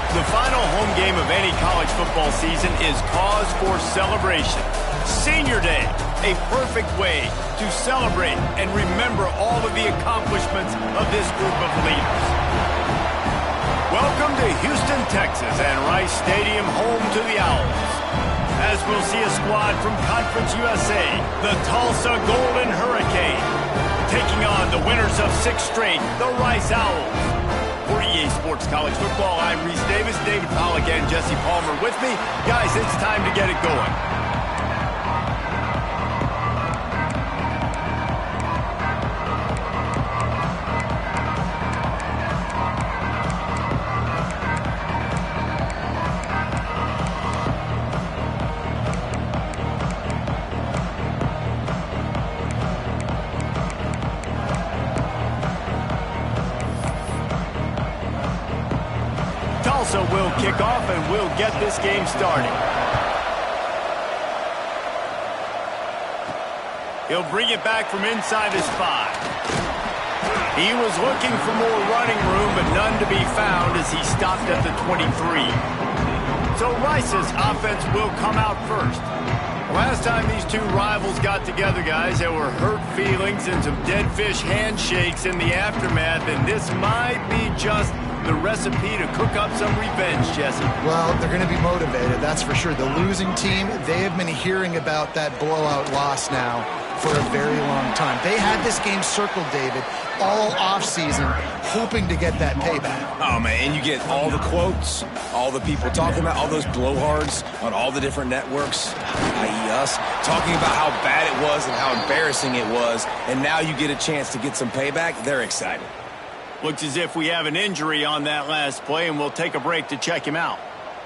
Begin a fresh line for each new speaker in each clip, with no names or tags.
The final home game of any college football season is cause for celebration. Senior Day, a perfect way to celebrate and remember all of the accomplishments of this group of leaders. Welcome to Houston, Texas, and Rice Stadium, home to the Owls. As we'll see a squad from Conference USA, the Tulsa Golden Hurricane, taking on the winners of 6 straight, the Rice Owls. For EA Sports College Football, I'm Reese Davis, David Pollack, and Jesse Palmer with me. Guys, it's time to get it going. Tulsa will kick off, and we'll get this game started. He'll bring it back from inside his 5. He was looking for more running room, but none to be found as he stopped at the 23. So Rice's offense will come out first. Last time these two rivals got together, guys, there were hurt feelings and some dead fish handshakes in the aftermath, and this might be just the recipe to cook up some revenge, Jesse.
Well, they're going to be motivated, that's for sure. The losing team, they have been hearing about that blowout loss now for a very long time. They had this game circled, David, all offseason, hoping to get that payback.
Oh, man, and you get all the quotes, all the people talking about, all those blowhards on all the different networks, i.e. us, talking about how bad it was and how embarrassing it was, and now you get a chance to get some payback. They're excited.
Looks as if we have an injury on that last play, and we'll take a break to check him out.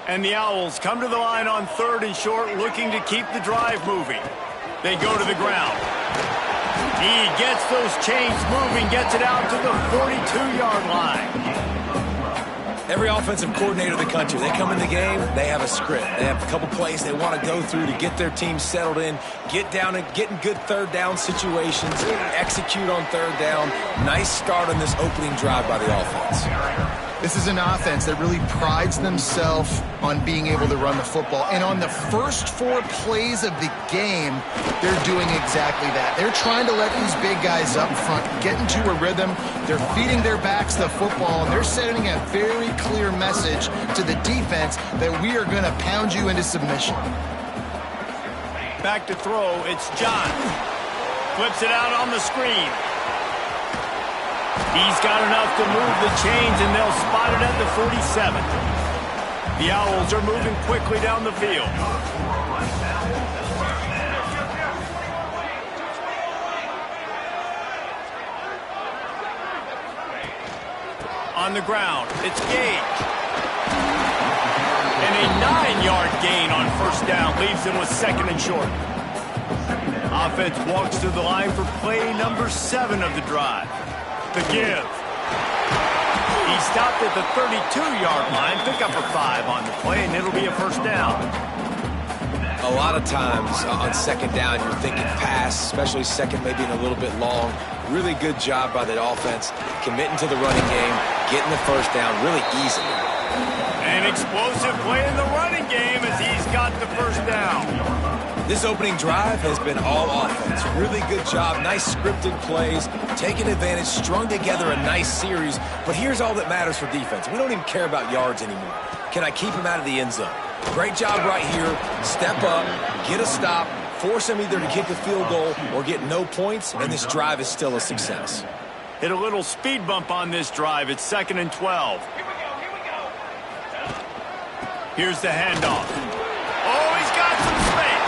And the Owls come to the line on 3rd and short, looking to keep the drive moving. They go to the ground. He gets those chains moving, gets it out to the 42-yard line.
Every offensive coordinator in the country, they come in the game, they have a script. They have a couple plays they want to go through to get their team settled in, get down and get in good 3rd down situations, execute on 3rd down. Nice start on this opening drive by the offense.
This is an offense that really prides themselves on being able to run the football. And on the first 4 plays of the game, they're doing exactly that. They're trying to let these big guys up front get into a rhythm. They're feeding their backs the football, and they're sending a very clear message to the defense that we are going to pound you into submission.
Back to throw, it's John. Flips it out on the screen. He's got enough to move the chains, and they'll spot it at the 47. The Owls are moving quickly down the field. On the ground, it's Gage. And a 9-yard gain on 1st down leaves them with 2nd and short. Offense walks to the line for play number 7 of the drive. The give. He stopped at the 32-yard line, pick up a 5 on the play, and it'll be a 1st down.
A lot of times on 2nd down, you're thinking pass, especially 2nd, maybe in a little bit long. Really good job by the offense, committing to the running game, getting the 1st down really easily.
An explosive play in the running game as he's got the 1st down.
This opening drive has been all offense. Really good job, nice scripted plays, taking advantage, strung together a nice series. But here's all that matters for defense. We don't even care about yards anymore. Can I keep him out of the end zone? Great job right here. Step up, get a stop, force him either to kick a field goal or get no points, and this drive is still a success.
Hit a little speed bump on this drive. It's 2nd and 12. Here's the handoff. Oh, he's got some space.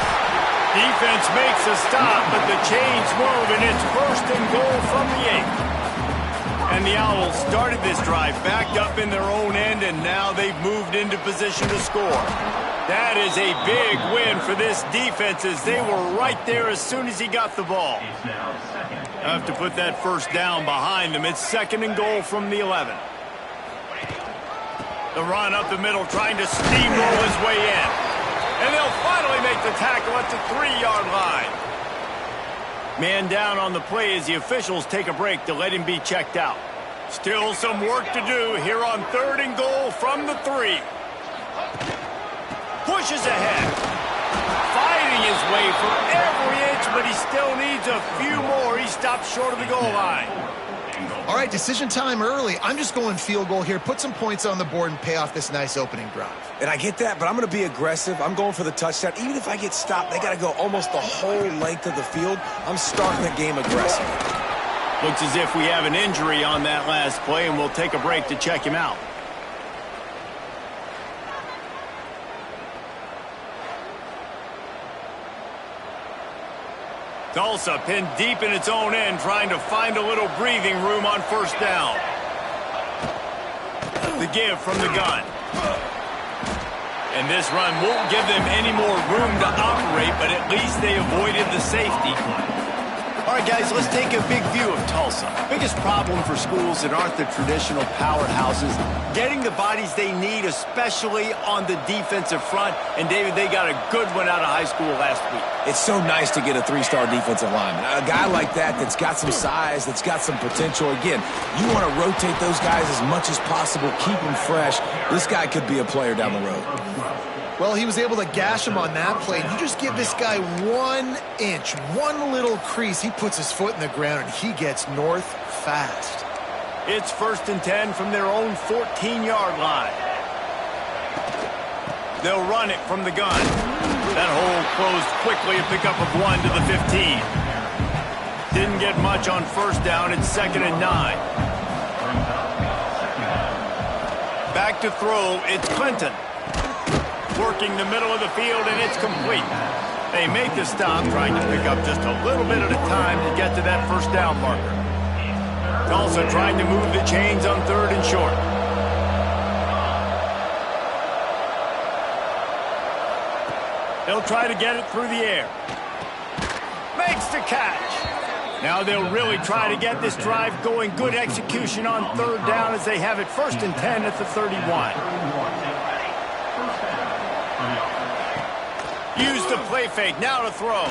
Defense makes a stop, but the chains move, and it's 1st and goal from the 8. And the Owls started this drive backed up in their own end, and now they've moved into position to score. That is a big win for this defense as they were right there as soon as he got the ball. Have to put that 1st down behind them. It's 2nd and goal from the 11. The run up the middle, trying to steamroll his way in. And they'll finally make the tackle at the 3-yard line. Man down on the play as the officials take a break to let him be checked out. Still some work to do here on 3rd and goal from the 3. Pushes ahead. Fighting his way for every inch, but he still needs a few more. He stops short of the goal line.
All right, decision time early. I'm just going field goal here. Put some points on the board and pay off this nice opening drive.
And I get that, but I'm going to be aggressive. I'm going for the touchdown. Even if I get stopped, they got to go almost the whole length of the field. I'm starting the game aggressive.
Looks as if we have an injury on that last play, and we'll take a break to check him out. Tulsa pinned deep in its own end, trying to find a little breathing room on 1st down. The give from the gun. And this run won't give them any more room to operate, but at least they avoided the safety.
All right, guys, let's take a big view of Tulsa. Biggest problem for schools that aren't the traditional powerhouses, getting the bodies they need, especially on the defensive front. And, David, they got a good one out of high school last week.
It's so nice to get a 3-star defensive lineman. A guy like that's got some size, that's got some potential. Again, you want to rotate those guys as much as possible, keep them fresh. This guy could be a player down the road.
Well, he was able to gash him on that play. You just give this guy 1 inch, one little crease. He puts his foot in the ground, and he gets north fast.
It's 1st and 10 from their own 14-yard line. They'll run it from the gun. That hole closed quickly, a pickup of 1 to the 15. Didn't get much on 1st down. It's 2nd and 9. Back to throw. It's Clinton. Working the middle of the field, and it's complete. They make the stop, trying to pick up just a little bit at a time to get to that 1st down marker. Tulsa trying to move the chains on 3rd and short. They'll try to get it through the air. Makes the catch. Now they'll really try to get this drive going. Good execution on 3rd down as they have it 1st and 10 at the 31. Use the play fake, now to throw.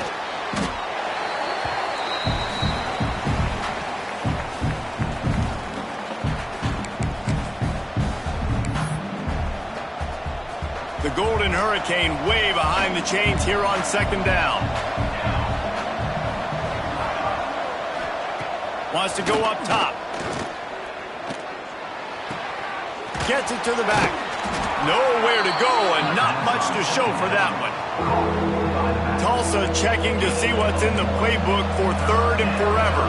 The Golden Hurricane way behind the chains here on 2nd down. Wants to go up top. Gets it to the back. Nowhere to go and not much to show for that one. Tulsa checking to see what's in the playbook for 3rd and forever.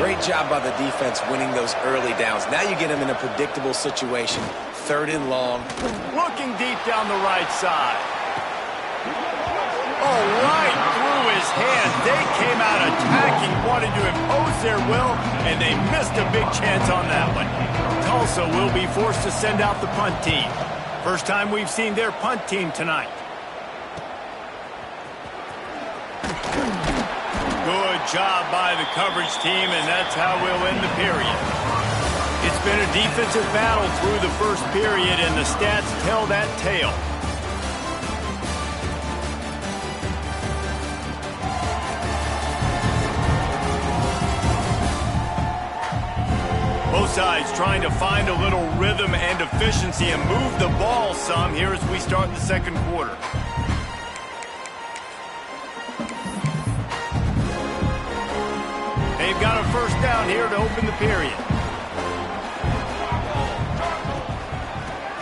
Great job by the defense winning those early downs. Now you get them in a predictable situation. 3rd and long.
Looking deep down the right side. Oh, right through his hand. They came out attacking, wanted to impose their will, and they missed a big chance on that one. Tulsa will be forced to send out the punt team. First time we've seen their punt team tonight. Good job by the coverage team, and that's how we'll end the period. It's been a defensive battle through the 1st period, and the stats tell that tale. Both sides trying to find a little rhythm and efficiency and move the ball some here as we start the 2nd quarter. They've got a 1st down here to open the period.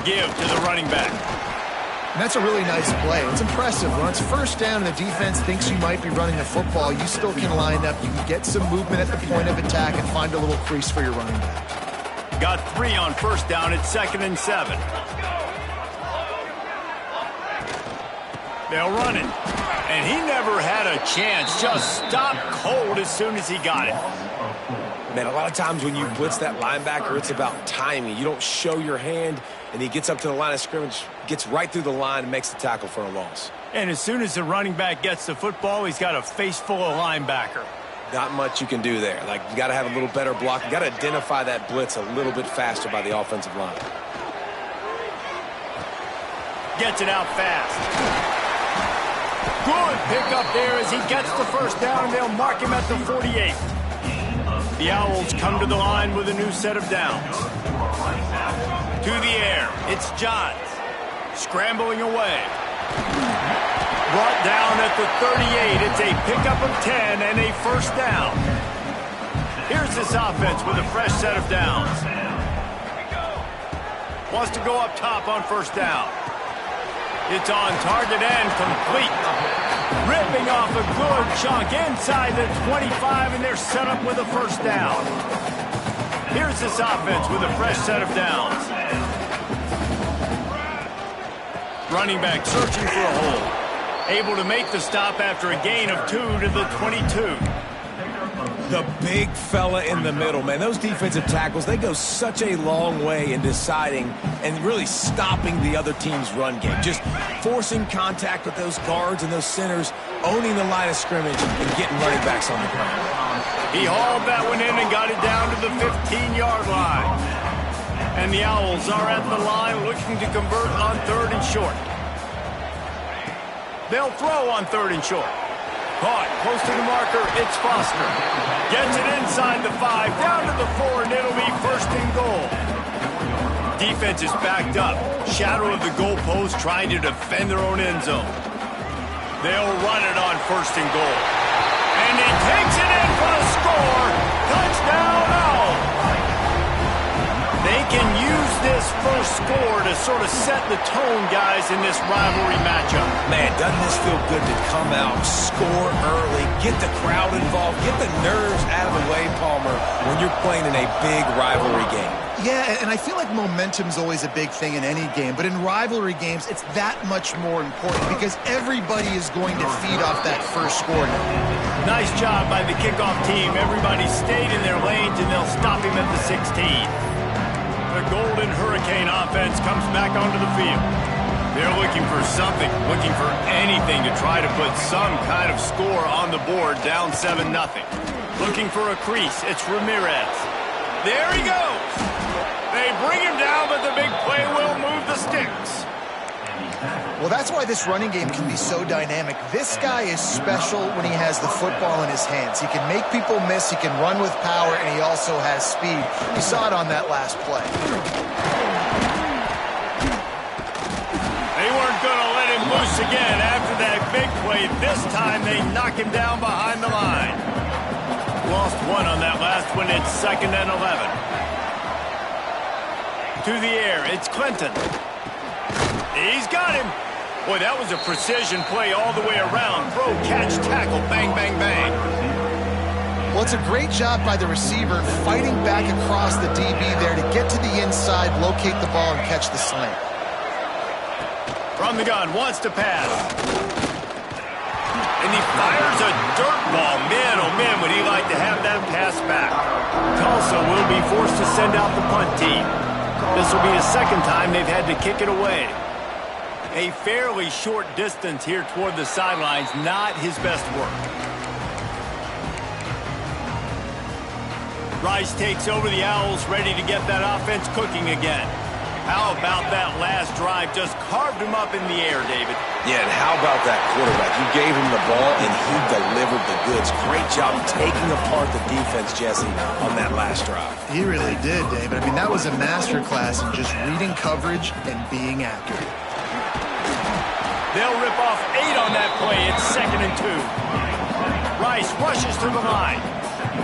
Give to the running back.
And that's a really nice play. It's impressive. When it's 1st down and the defense thinks you might be running the football, you still can line up. You can get some movement at the point of attack and find a little crease for your running back.
Got 3 on 1st down. It's 2nd and 7. They'll run it. And he never had a chance. Just stopped cold as soon as he got it.
Man, a lot of times when you blitz that linebacker, it's about timing. You don't show your hand, and he gets up to the line of scrimmage, gets right through the line, and makes the tackle for a loss.
And as soon as the running back gets the football, he's got a face full of linebacker.
Not much you can do there. Like, you got to have a little better block. You got to identify that blitz a little bit faster by the offensive line.
Gets it out fast. Good pickup there as he gets the 1st down, and they'll mark him at the 48. The The Owls come to the line with a new set of downs. To the air, it's Johns. Scrambling away. Brought down at the 38. It's a pickup of 10 and a first down. Here's this offense with a fresh set of downs. Wants to go up top on first down. It's on target and complete. Ripping off a good chunk inside the 25, and they're set up with a first down. Here's this offense with a fresh set of downs. Running back searching for a hole. Able to make the stop after a gain of 2 to the 22.
The big fella in the middle, man. Those defensive tackles, they go such a long way in deciding and really stopping the other team's run game. Just forcing contact with those guards and those centers, owning the line of scrimmage, and getting running backs on the ground.
He hauled that one in and got it down to the 15-yard line. And the Owls are at the line looking to convert on 3rd and short. They'll throw on 3rd and short. Caught close to the marker, it's Foster. Gets it inside the 5, down to the 4, and it'll be 1st and goal. Defense is backed up. Shadow of the goalpost trying to defend their own end zone. They'll run it on 1st and goal. And he takes it in for the score. Touchdown, Owls. They can use this first score to sort of set the tone, guys, in this rivalry matchup.
Man, doesn't this feel good to come out, score early, get the crowd involved, get the nerves out of the way, Palmer, when you're playing in a big rivalry game.
Yeah, and I feel like momentum's always a big thing in any game, but in rivalry games, it's that much more important because everybody is going to feed off that first score now.
Nice job by the kickoff team. Everybody stayed in their lanes, and they'll stop him at the 16. The Golden Hurricane offense comes back onto the field. They're looking for something, looking for anything to try to put some kind of score on the board, down 7-0. Looking for a crease, it's Ramirez. There he goes. They bring him down, but the big play will move the sticks.
Well, that's why this running game can be so dynamic. This guy is special when he has the football in his hands. He can make people miss, he can run with power, and he also has speed. You saw it on that last play.
They weren't going to let him loose again after that big play. This time they knock him down behind the line. Lost one on that last one. It's 2nd and 11. To the air, it's Clinton. He's got him. Boy, that was a precision play all the way around. Throw, catch, tackle, bang, bang, bang.
Well, it's a great job by the receiver fighting back across the DB there to get to the inside, locate the ball, and catch the slant.
From the gun, wants to pass. And he fires a dirt ball. Man, oh man, would he like to have that pass back. Tulsa will be forced to send out the punt team. This will be the 2nd time they've had to kick it away. A fairly short distance here toward the sidelines, not his best work. Rice takes over the Owls, ready to get that offense cooking again. How about that last drive? Just carved him up in the air, David.
Yeah, and how about that quarterback? You gave him the ball, and he delivered the goods. Great job taking apart the defense, Jesse, on that last drive.
He really did, David. I mean, that was a masterclass in just reading coverage and being accurate.
They'll rip off 8 on that play. It's 2nd and 2. Rice rushes to the line.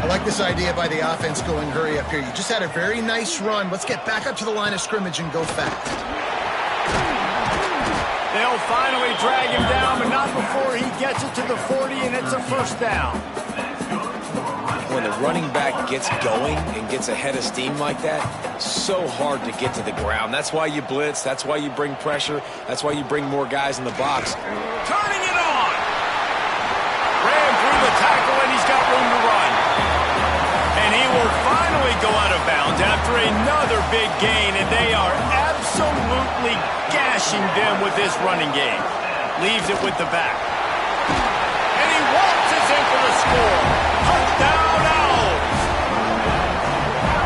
I like this idea by the offense going hurry up here. You just had a very nice run. Let's get back up to the line of scrimmage and go fast.
They'll finally drag him down, but not before he gets it to the 40, and it's a first down.
When the running back gets going and gets ahead of steam like that, so hard to get to the ground. That's why you blitz. That's why you bring pressure. That's why you bring more guys in the box.
Turning it on. Ran through the tackle, and he's got room to run. And he will finally go out of bounds after another big gain, and they are absolutely gashing them with this running game. Leaves it with the back. And he waltzes in for the score. Touchdown, Owls.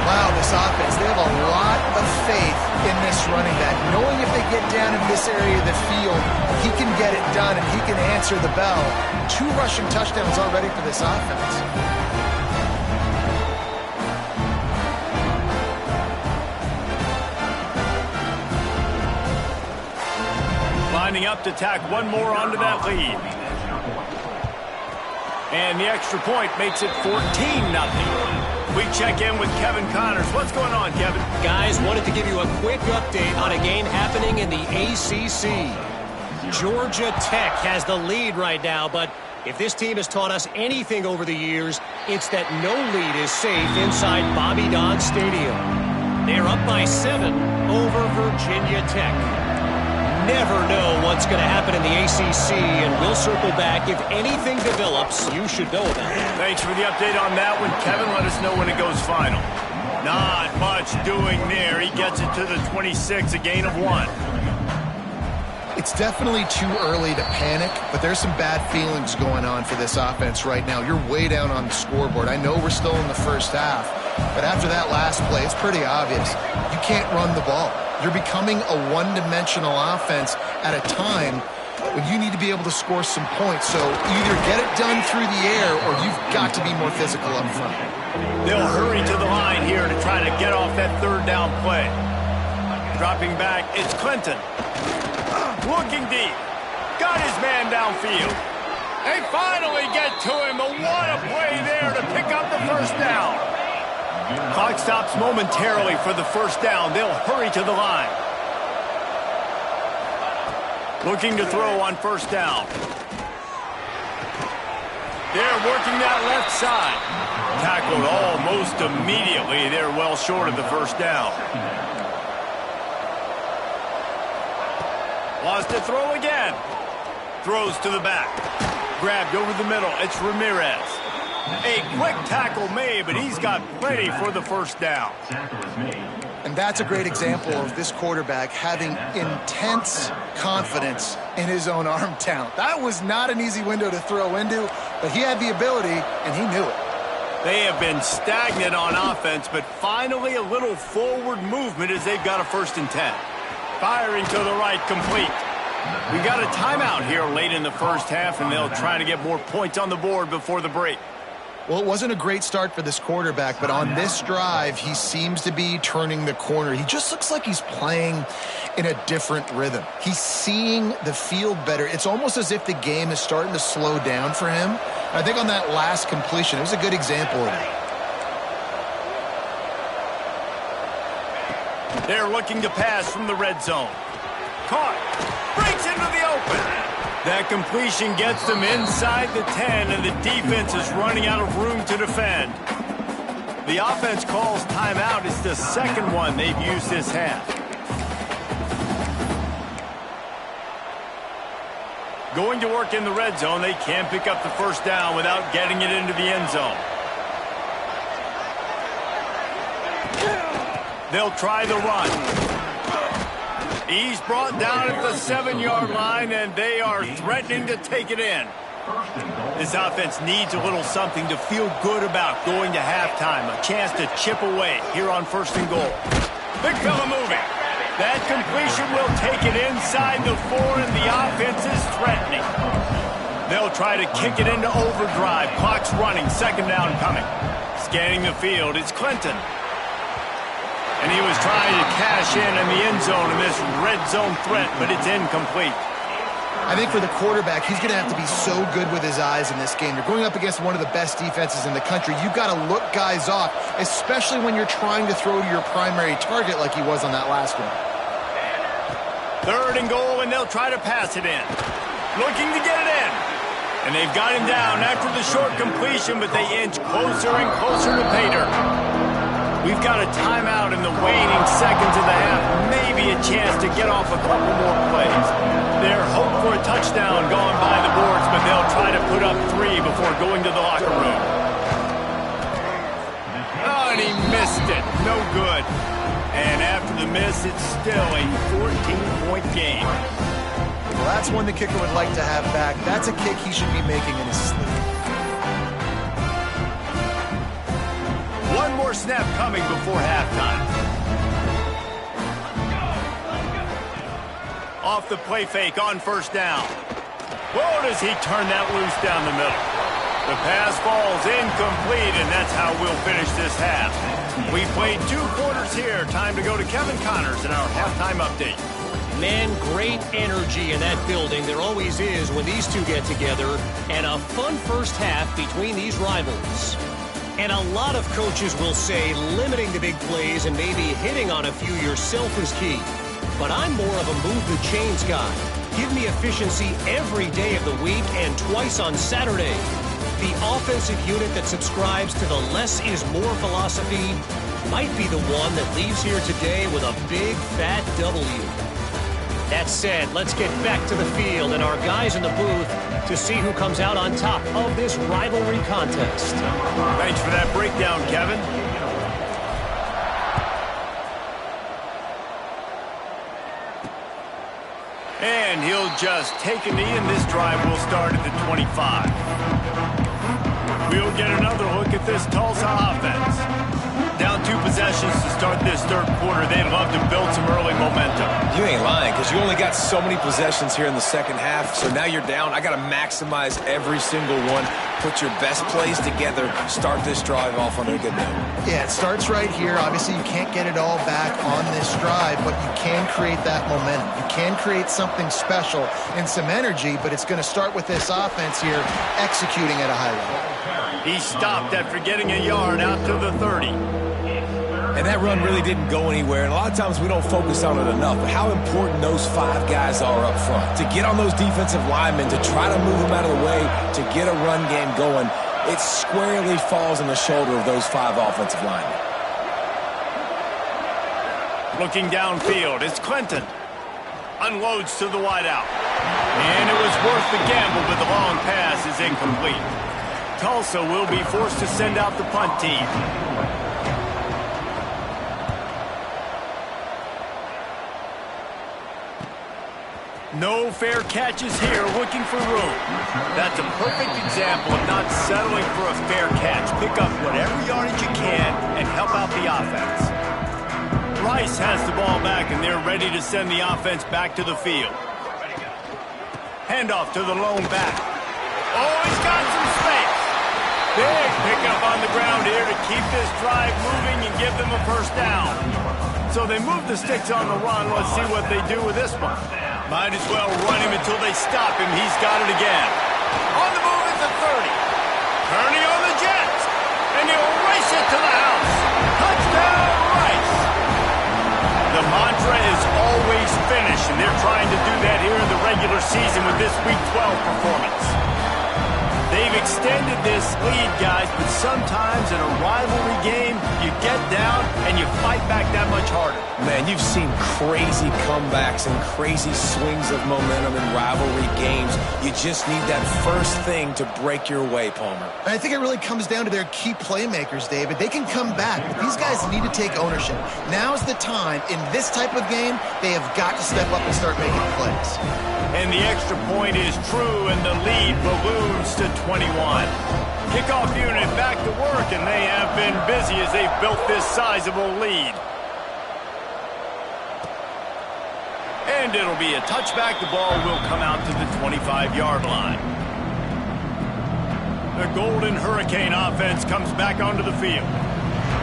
Wow, this offense, they have a lot of faith in this running back, knowing if they get down in this area of the field, he can get it done and he can answer the bell. 2 rushing touchdowns already for this offense.
lining up to tack one more onto that lead. And the extra point makes it 14-0. We check in with Kevin Connors. What's going on, Kevin?
Guys, wanted to give you a quick update on a game happening in the ACC. Georgia Tech has the lead right now, but if this team has taught us anything over the years, it's that no lead is safe inside Bobby Dodd Stadium. They're up by 7 over Virginia Tech. Never know what's going to happen in the ACC, and we'll circle back. If anything develops, you should know about it.
Thanks for the update on that one, Kevin. Let us know when it goes final. Not much doing there. He gets it to the 26, a gain of 1.
It's definitely too early to panic, but there's some bad feelings going on for this offense right now. You're way down on the scoreboard. I know we're still in the first half, but after that last play, it's pretty obvious. You can't run the ball. You're becoming a one-dimensional offense at a time when you need to be able to score some points. So either get it done through the air or you've got to be more physical up front.
They'll hurry to the line here to try to get off that third down play. Dropping back, it's Clinton. Looking deep. Got his man downfield. They finally get to him. But what a play there to pick up the first down. Clock stops momentarily for the first down. They'll hurry to the line. Looking to throw on first down. They're working that left side. Tackled almost immediately. They're well short of the first down. Lost to throw again. Throws to the back. Grabbed over the middle. It's Ramirez. A quick tackle made, but he's got plenty for the first down.
And that's a great example of this quarterback having intense confidence in his own arm talent. That was not an easy window to throw into, but he had the ability, and he knew it.
They have been stagnant on offense, but finally a little forward movement as they've got a 1st and 10. Firing to the right, complete. We got a timeout here late in the first half, and they'll try to get more points on the board before the break.
Well, it wasn't a great start for this quarterback, but on this drive, he seems to be turning the corner. He just looks like he's playing in a different rhythm. He's seeing the field better. It's almost as if the game is starting to slow down for him. I think on that last completion, it was a good example of it.
They're looking to pass from the red zone. Caught. Breaks into the open. That completion gets them inside the 10, and the defense is running out of room to defend. The offense calls timeout. It's the second one they've used this half. Going to work in the red zone. They can't pick up the first down without getting it into the end zone. They'll try the run. He's brought down at the 7-yard line, and they are threatening to take it in. This offense needs a little something to feel good about going to halftime. A chance to chip away here on 1st and goal. Big fella moving. That completion will take it inside the 4, and the offense is threatening. They'll try to kick it into overdrive. Clock's running. 2nd down coming. Scanning the field. It's Clinton. And he was trying to cash in the end zone in this red zone threat, but it's incomplete.
I think for the quarterback, he's going to have to be so good with his eyes in this game. You're going up against one of the best defenses in the country. You've got to look guys off, especially when you're trying to throw to your primary target like he was on that last one.
3rd and goal, and they'll try to pass it in. Looking to get it in. And they've got him down after the short completion, but they inch closer and closer to pay dirt. We've got a timeout in the waning seconds of the half. Maybe a chance to get off a couple more plays. They're hoping for a touchdown going by the boards, but they'll try to put up 3 before going to the locker room. Oh, and he missed it. No good. And after the miss, it's still a 14-point game.
Well, that's one the kicker would like to have back. That's a kick he should be making in his sleep.
One more snap coming before halftime. Off the play fake on 1st down. Whoa, does he turn that loose down the middle. The pass falls incomplete, and that's how we'll finish this half. We played 2 quarters here. Time to go to Kevin Connors in our halftime update.
Man, great energy in that building. There always is when these two get together. And a fun first half between these rivals. And a lot of coaches will say limiting the big plays and maybe hitting on a few yourself is key. But I'm more of a move the chains guy. Give me efficiency every day of the week and twice on Saturday. The offensive unit that subscribes to the less is more philosophy might be the one that leaves here today with a big fat W. That said, let's get back to the field and our guys in the booth to see who comes out on top of this rivalry contest.
Thanks for that breakdown, Kevin. And he'll just take a knee, and this drive will start at the 25. We'll get another look at this Tulsa offense. Down 2 possessions to start this third quarter. They'd love to build some early momentum.
You ain't lying, because you only got so many possessions here in the second half, so now you're down. I got to maximize every single one. Put your best plays together. Start this drive off on a good note.
Yeah, it starts right here. Obviously, you can't get it all back on this drive, but you can create that momentum. You can create something special and some energy, but it's going to start with this offense here executing at a high level.
He stopped after getting a yard out to the 30.
And that run really didn't go anywhere. And a lot of times we don't focus on it enough. But how important those 5 guys are up front. To get on those defensive linemen, to try to move them out of the way, to get a run game going, it squarely falls on the shoulder of those 5 offensive linemen.
Looking downfield, it's Clinton. Unloads to the wideout. And it was worth the gamble, but the long pass is incomplete. Tulsa will be forced to send out the punt team. No fair catches here, looking for room. That's a perfect example of not settling for a fair catch. Pick up whatever yardage you can and help out the offense. Rice has the ball back, and they're ready to send the offense back to the field. Handoff to the lone back. Oh, he's got some space. Big pickup on the ground here to keep this drive moving and give them a first down. So they move the sticks on the run. Let's see what they do with this one. Might as well run him until they stop him. He's got it again. On the move at the 30. Turning on the Jets. And he'll race it to the house. Touchdown, Rice. The mantra is always finish, and they're trying to do that here in the regular season with this Week 12 performance. They've extended this lead, guys, but sometimes in a rivalry game, you get down and you fight back that much harder.
Man, you've seen crazy comebacks and crazy swings of momentum in rivalry games. You just need that first thing to break your way, Palmer.
I think it really comes down to their key playmakers, David. They can come back, but these guys need to take ownership. Now's the time. In this type of game, they have got to step up and start making plays.
And the extra point is true, and the lead balloons to 21. Kickoff unit back to work, and they have been busy as they've built this sizable lead. And it'll be a touchback. The ball will come out to the 25-yard line. The Golden Hurricane offense comes back onto the field.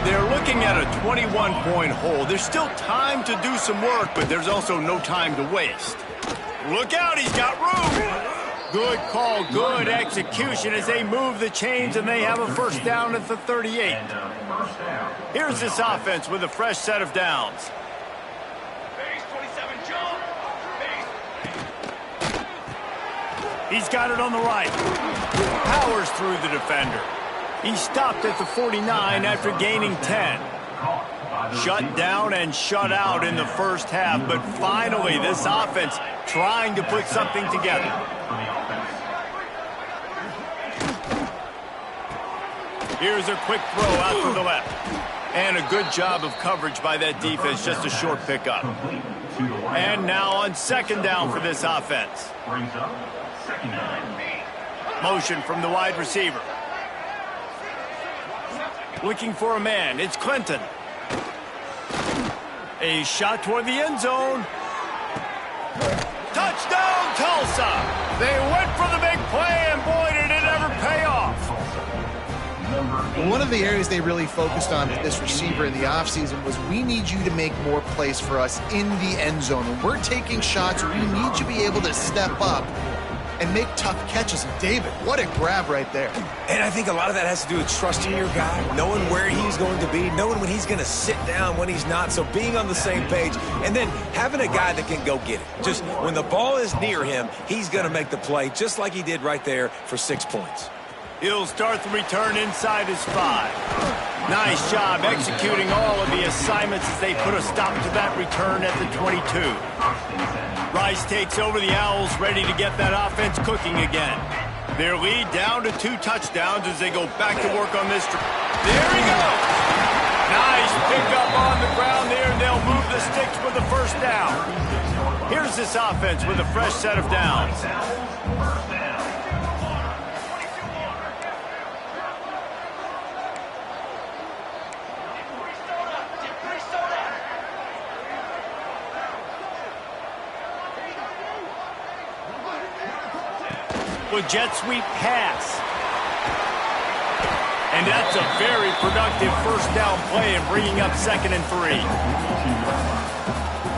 They're looking at a 21-point hole. There's still time to do some work, but there's also no time to waste. Look out, he's got room. Good call, good execution as they move the chains, and they have a first down at the 38. Here's this offense with a fresh set of downs. He's got it on the right. Powers through the defender. He stopped at the 49 after gaining 10. Shut down and shut out in the first half, but finally this offense trying to put something together. Here's a quick throw out to the left. And a good job of coverage by that defense, just a short pickup. And now on second down for this offense. Motion from the wide receiver. Looking for a man, it's Clinton. A shot toward the end zone. Touchdown, Tulsa! They went for the big play, and boy, did it ever pay off.
One of the areas they really focused on with this receiver in the offseason was we need you to make more plays for us in the end zone. When we're taking shots, we need you to be able to step up and make tough catches. And David, what a grab right there.
And I think a lot of that has to do with trusting your guy, knowing where he's going to be, knowing when he's going to sit down, when he's not. So being on the same page, and then having a guy that can go get it. Just when the ball is near him, he's going to make the play, just like he did right there for 6 points.
He'll start the return inside his 5. Nice job executing all of the assignments as they put a stop to that return at the 22. Rice takes over the Owls, ready to get that offense cooking again. Their lead down to 2 touchdowns as they go back to work on this. There he goes! Nice pickup on the ground there, and they'll move the sticks with the first down. Here's this offense with a fresh set of downs. With jet sweep pass. And that's a very productive first down play and bringing up 2nd and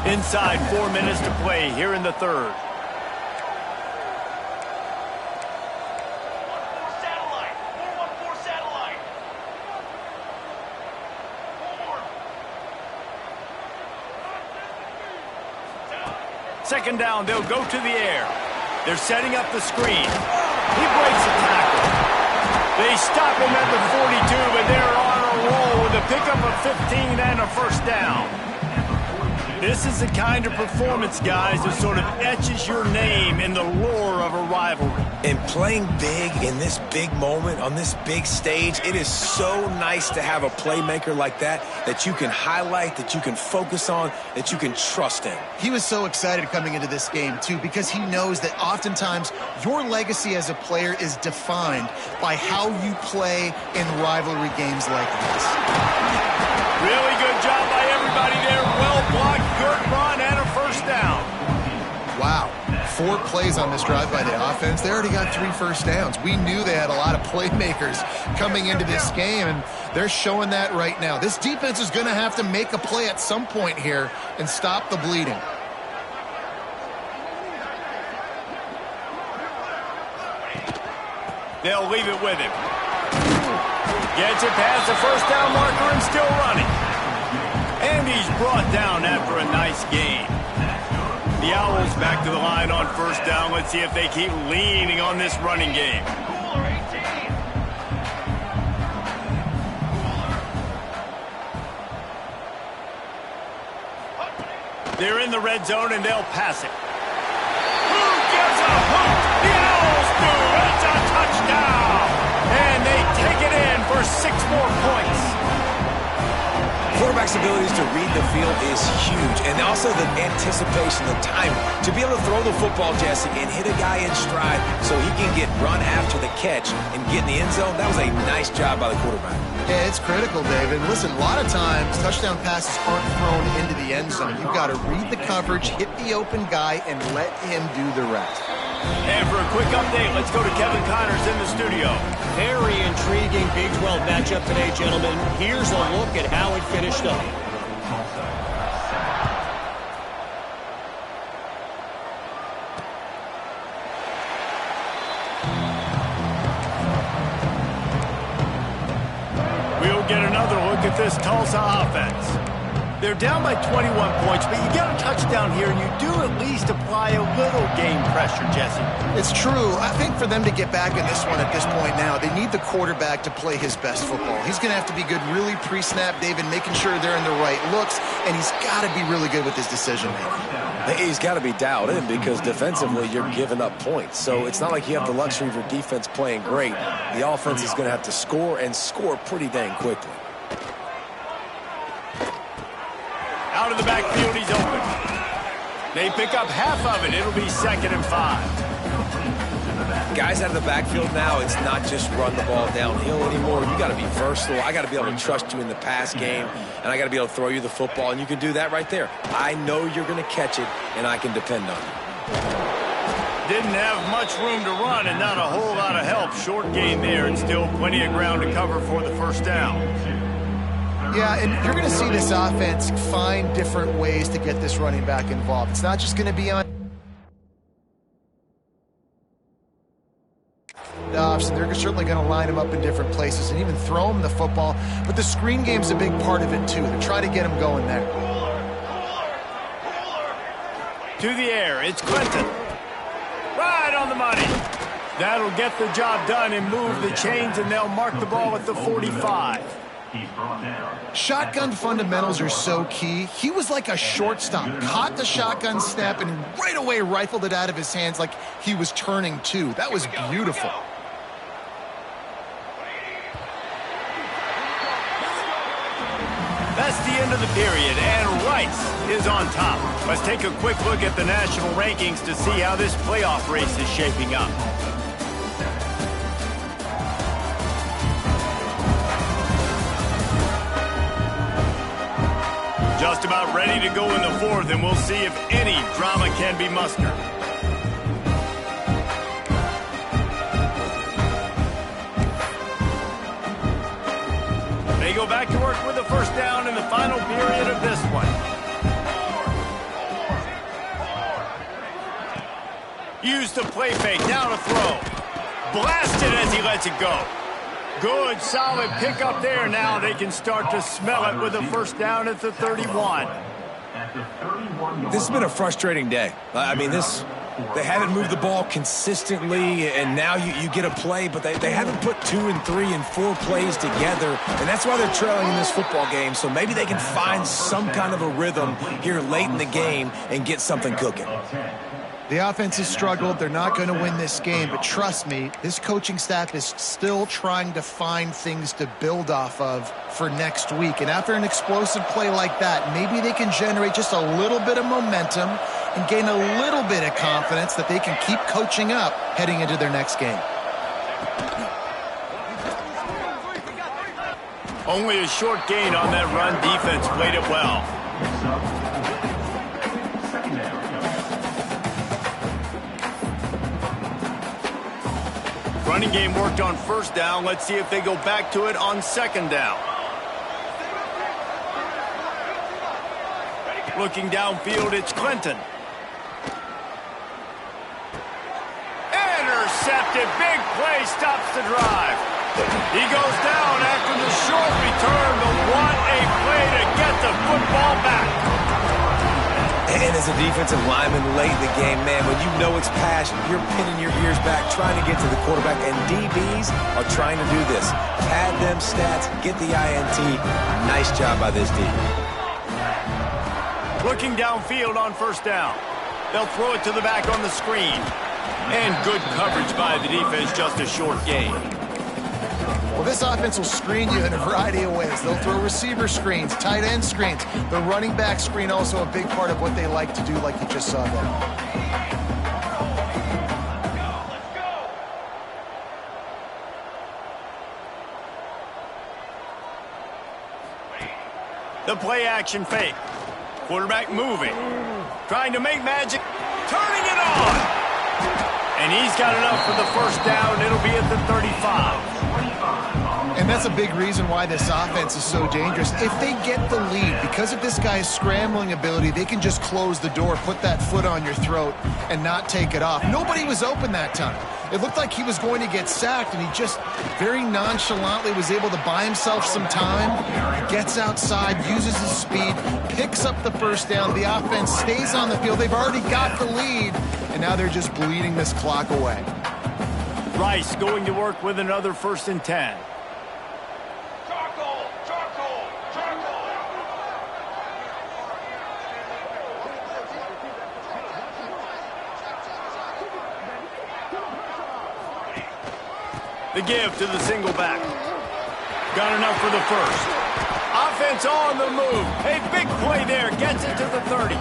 3. Inside 4 minutes to play here in the 3rd. Second down, they'll go to the air. They're setting up the screen. He breaks a tackle. They stop him at the 42, but they're on a roll with a pickup of 15 and a first down. This is the kind of performance, guys, that sort of etches your name in the lore of a rivalry.
And playing big in this big moment, on this big stage, it is so nice to have a playmaker like that that you can highlight, that you can focus on, that you can trust in.
He was so excited coming into this game, too, because he knows that oftentimes your legacy as a player is defined by how you play in rivalry games like this.
Really good job by everybody there. Well blocked, good run, and a first down.
Wow. 4 plays on this drive by the offense. They already got 3 first downs. We knew they had a lot of playmakers coming into this game, and they're showing that right now. This defense is going to have to make a play at some point here and stop the bleeding.
They'll leave it with him. Gets it past the first down marker and still running. And he's brought down after a nice game. The Owls back to the line on first down. Let's see if they keep leaning on this running game. They're in the red zone and they'll pass it. Who gives a hoot? The Owls do. It's a touchdown. And they take it in for 6 more points.
Quarterback's abilities to read the field is huge, and also the anticipation, the timing. To be able to throw the football, Jesse, and hit a guy in stride so he can get run after the catch and get in the end zone, that was a nice job by the quarterback.
Yeah, it's critical, David. Listen, a lot of times touchdown passes aren't thrown into the end zone. You've got to read the coverage, hit the open guy, and let him do the rest.
And for a quick update, let's go to Kevin Connors in the studio.
Very intriguing Big 12 matchup today, gentlemen. Here's a look at how it finished up.
We'll get another look at this Tulsa offense. They're down by 21 points, but you get a touchdown here, and you do at least apply a little game pressure, Jesse.
It's true. I think for them to get back in this one at this point now, they need the quarterback to play his best football. He's going to have to be good really pre-snap, David, making sure they're in the right looks, and he's got to be really good with his decision-making.
He's got to be dialed in because defensively you're giving up points. So it's not like you have the luxury of your defense playing great. The offense is going to have to score and score pretty dang quickly.
Out of the backfield, he's open. They pick up half of it. It'll be 2nd and 5.
Guys out of the backfield now, it's not just run the ball downhill anymore. You got to be versatile. I got to be able to trust you in the pass game, and I got to be able to throw you the football, and you can do that right there. I know you're going to catch it, and I can depend on you.
Didn't have much room to run and not a whole lot of help. Short gain there and still plenty of ground to cover for the first down.
Yeah, and you're going to see this offense find different ways to get this running back involved. It's not just going to be on offs, and they're certainly going to line him up in different places and even throw him the football. But the screen game's a big part of it, too. They're trying to get him going there.
To the air, it's Clinton. Right on the money. That'll get the job done and move the chains, and they'll mark the ball at the 45.
Shotgun fundamentals are so key. He was like a shortstop. Caught the shotgun snap and right away rifled it out of his hands like he was turning two. That was beautiful.
That's the end of the period, and Rice is on top. Let's take a quick look at the national rankings to see how this playoff race is shaping up. Just about ready to go in the fourth, and we'll see if any drama can be mustered. They go back to work with a first down in the final period of this one. Use the play fake, now to throw. Blasted as he lets it go. Good, solid pickup there. Now they can start to smell it with a first down at the 31.
This has been a frustrating day. I mean, they haven't moved the ball consistently, and now you get a play, but they haven't put 2 and 3 and 4 plays together, and that's why they're trailing in this football game. So maybe they can find some kind of a rhythm here late in the game and get something cooking.
The offense has struggled. They're not going to win this game, but trust me, this coaching staff is still trying to find things to build off of for next week. And after an explosive play like that, maybe they can generate just a little bit of momentum and gain a little bit of confidence that they can keep coaching up heading into their next game.
Only a short gain on that run. Defense played it well. Running game worked on first down. Let's see if they go back to it on second down. Looking downfield, it's Clinton. Intercepted. Big play stops the drive. He goes down after the short return, but what a play to get the football back.
And as a defensive lineman late in the game, man, when you know it's passion, you're pinning your ears back, trying to get to the quarterback, and DBs are trying to do this. Pad them stats, get the INT. Nice job by this D.
Looking downfield on first down. They'll throw it to the back on the screen. And good coverage by the defense, just a short gain.
Well, this offense will screen you in a variety of ways. They'll throw receiver screens, tight end screens. The running back screen also a big part of what they like to do, like you just saw there.
The play action fake. Quarterback moving. Trying to make magic. Turning it on. And he's got enough for the first down. It'll be at the 35.
And that's a big reason why this offense is so dangerous. If they get the lead, because of this guy's scrambling ability, they can just close the door, put that foot on your throat, and not take it off. Nobody was open that time. It looked like he was going to get sacked, and he just very nonchalantly was able to buy himself some time. He gets outside, uses his speed, picks up the first down. The offense stays on the field. They've already got the lead, and now they're just bleeding this clock away.
Rice going to work with another 1st and 10. The give to the single back. Got enough for the first. Offense on the move. A big play there. Gets it to the 30.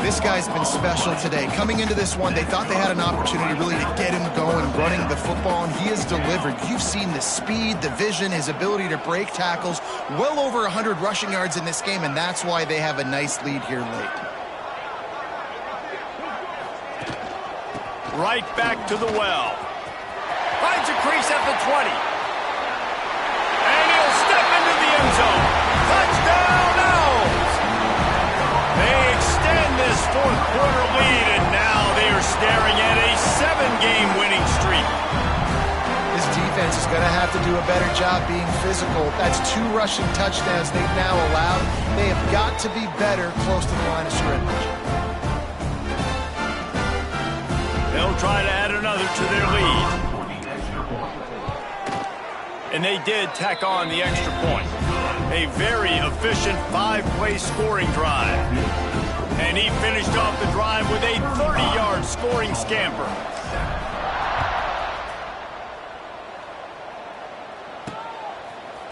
This guy's been special today. Coming into this one, they thought they had an opportunity really to get him going, running the football, and he has delivered. You've seen the speed, the vision, his ability to break tackles. Well over 100 rushing yards in this game, and that's why they have a nice lead here late.
Right back to the well. Finds a crease at the 20. And he'll step into the end zone. Touchdown, Owls! They extend this fourth quarter lead, and now they are staring at a 7-game winning streak.
This defense is going to have to do a better job being physical. That's 2 rushing touchdowns they've now allowed. They have got to be better close to the line of scrimmage.
They'll try to add another to their lead. And they did tack on the extra point. A very efficient 5-play scoring drive. And he finished off the drive with a 30-yard scoring scamper.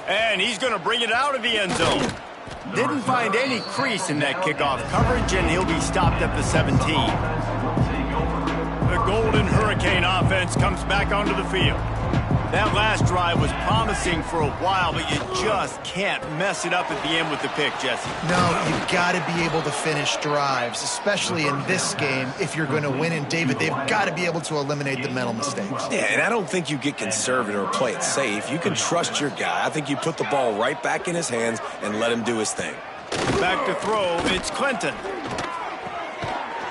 And he's going to bring it out of the end zone. Didn't find any crease in that kickoff coverage, and he'll be stopped at the 17. The Golden Hurricane offense comes back onto the field. That last drive was promising for a while, but you just can't mess it up at the end with the pick, Jesse.
No, you've got to be able to finish drives, especially in this game. If you're going to win, and David, they've got to be able to eliminate the mental mistakes.
Yeah, and I don't think you get conservative or play it safe. You can trust your guy. I think you put the ball right back in his hands and let him do his thing.
Back to throw, it's Clinton.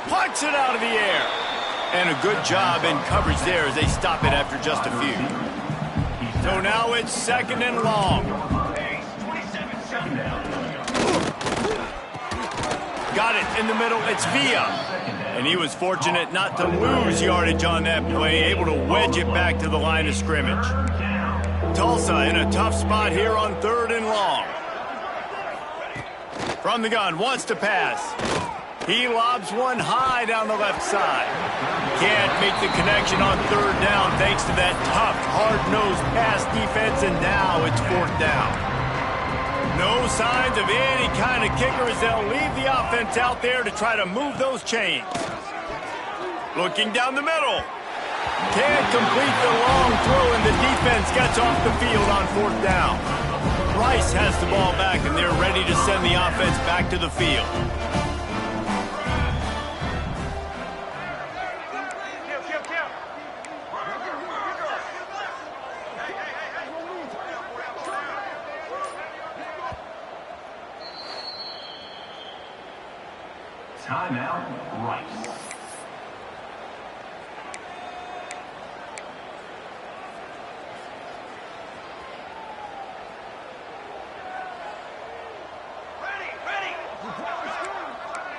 Plucks it out of the air. And a good job in coverage there as they stop it after just a few. So now it's 2nd and long. Got it in the middle. It's Villa. And he was fortunate not to lose yardage on that play, able to wedge it back to the line of scrimmage. Tulsa in a tough spot here on 3rd and long. From the gun, wants to pass. He lobs one high down the left side. Can't make the connection on 3rd down thanks to that tough, hard-nosed pass defense, and now it's 4th down. No signs of any kind of kicker as they'll leave the offense out there to try to move those chains. Looking down the middle. Can't complete the long throw, and the defense gets off the field on 4th down. Rice has the ball back, and they're ready to send the offense back to the field.
Timeout, Rice.
Ready.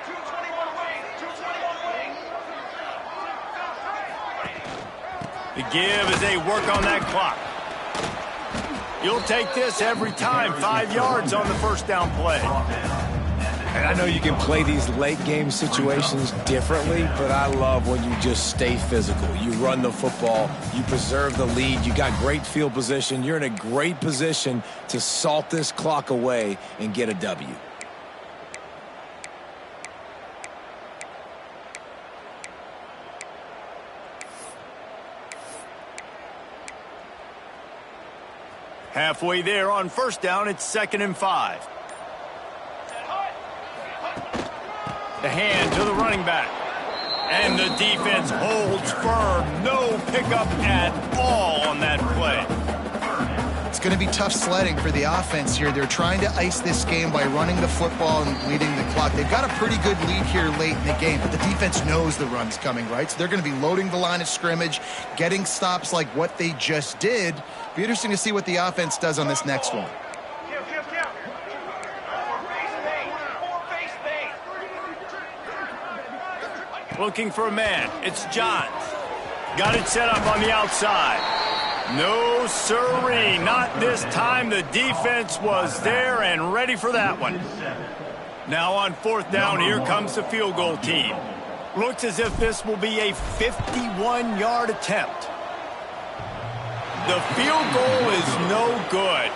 221 wing. 221 wing.
The give as they work on that clock. You'll take this every time. 5 yards on the 1st down play.
And I know you can play these late-game situations differently, but I love when you just stay physical. You run the football, you preserve the lead, you got great field position. You're in a great position to salt this clock away and get a W.
Halfway there on 1st down, it's 2nd and 5. The hand to the running back. And the defense holds firm. No pickup at all on that play.
It's going to be tough sledding for the offense here. They're trying to ice this game by running the football and leading the clock. They've got a pretty good lead here late in the game, but the defense knows the run's coming, right? So they're going to be loading the line of scrimmage, getting stops like what they just did. Be interesting to see what the offense does on this next one.
Looking for a man. It's Johns. Got it set up on the outside. No sirree, not this time. The defense was there and ready for that one. Now on 4th down, here comes the field goal team. Looks as if this will be a 51-yard attempt. The field goal is no good.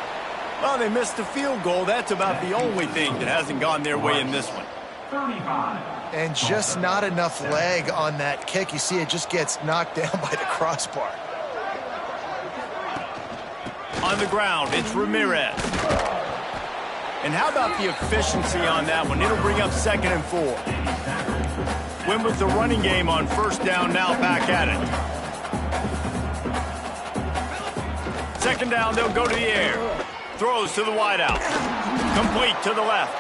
Well, they missed the field goal. That's about the only thing that hasn't gone their way in this one.
35.
And just not enough leg on that kick. You see it just gets knocked down by the crossbar.
On the ground, it's Ramirez. And how about the efficiency on that one? It'll bring up 2nd and 4. Went with the running game on first down, now back at it. Second down, they'll go to the air. Throws to the wideout. Complete to the left.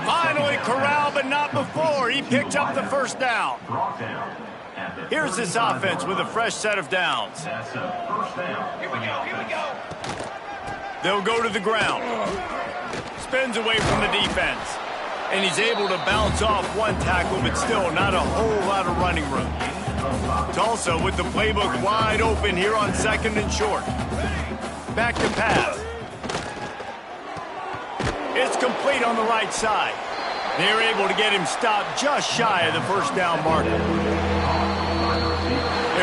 Finally corralled, but not before. He picked up the first down. Here's this offense with a fresh set of downs.
That's a first down.
Here we go, here we go.
They'll go to the ground. Spins away from the defense. And he's able to bounce off one tackle, but still not a whole lot of running room. Tulsa with the playbook wide open here on second and short. Back to pass. It's complete on the right side. They're able to get him stopped just shy of the first down marker.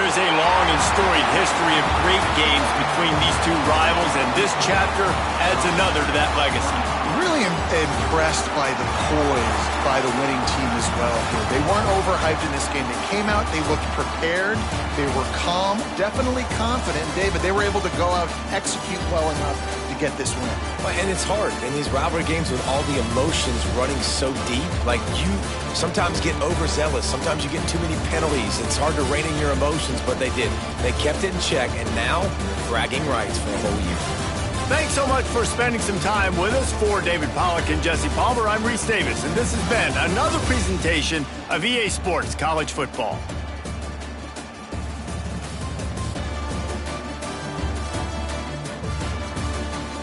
There's a long and storied history of great games between these two rivals, and this chapter adds another to that legacy.
Really impressed by the poise by the winning team as well here. They weren't overhyped in this game. They came out, they looked prepared, they were calm, definitely confident. David, they were able to go out and execute well enough to get this win.
And it's hard in these rivalry games with all the emotions running so deep. Like, you sometimes get overzealous. Sometimes you get too many penalties. It's hard to rein in your emotions, but they did. They kept it in check, and now bragging rights for a whole year.
Thanks so much for spending some time with us. For David Pollack and Jesse Palmer, I'm Reese Davis, and this has been another presentation of EA Sports College Football.